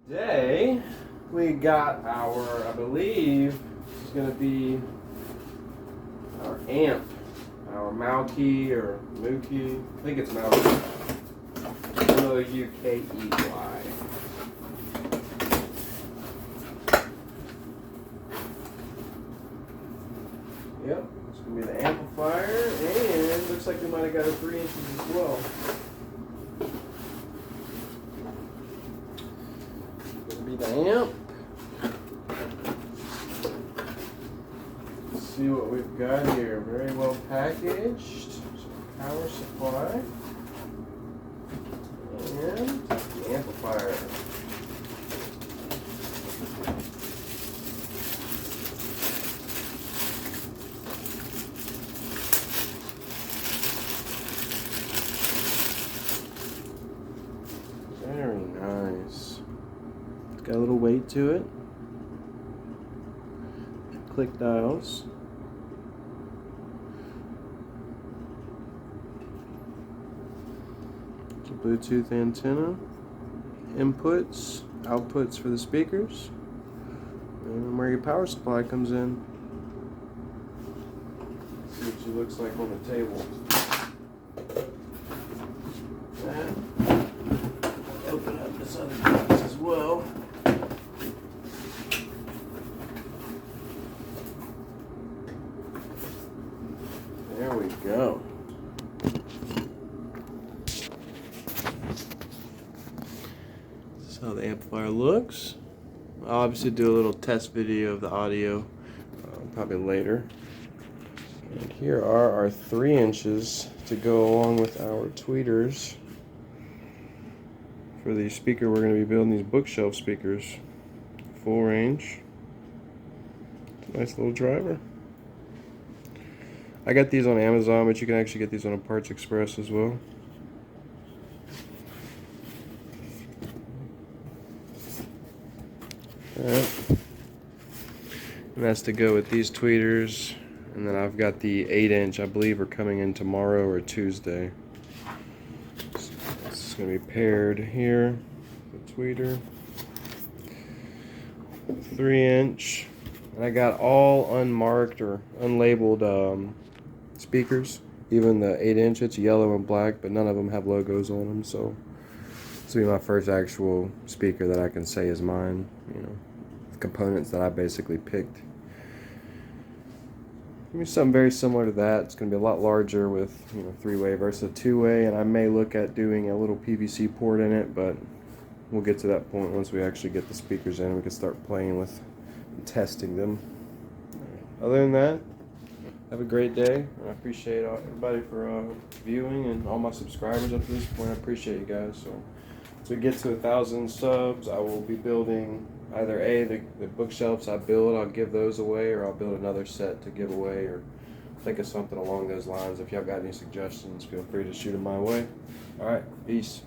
Today we got our, I believe this is going to be our amp, our MouKey or MouKey. I think it's MouKey. MouKey. Yep, it's going to be the amplifier, and looks like we might have got a 3 inches as well. Be the amp. Let's see what we've got here. Very well packaged. Some power supply. And the amplifier. Very nice. Got a little weight to it. Click dials. It's a Bluetooth antenna. Inputs, outputs for the speakers. And where your power supply comes in. Let's see what she looks like on the table. Open up this other box as well. There we go. This is how the amplifier looks. I'll obviously do a little test video of the audio probably later. And here are our 3 inches to go along with our tweeters for the speaker. We're going to be building these bookshelf speakers. Full range. Nice little driver. I got these on Amazon, but you can actually get these on a Parts Express as well. Alright. And that's to go with these tweeters. And then I've got the 8-inch, I believe, are coming in tomorrow or Tuesday. So it's going to be paired here. The tweeter. 3-inch. And I got all unmarked or unlabeled speakers. Even the 8-inch, it's yellow and black, but none of them have logos on them. So this will be my first actual speaker that I can say is mine. You know, components that I basically picked. Maybe something very similar to that. It's going to be a lot larger with 3-way versus a 2-way, and I may look at doing a little PVC port in it, but we'll get to that point once we actually get the speakers in. We can start playing with and testing them. Other than that, have a great day. I appreciate everybody for viewing and all my subscribers up to this point. I appreciate you guys. So as we get to 1,000 subs, I will be building either the bookshelves I build, I'll give those away, or I'll build another set to give away, or think of something along those lines. If y'all got any suggestions, feel free to shoot them my way. All right, peace.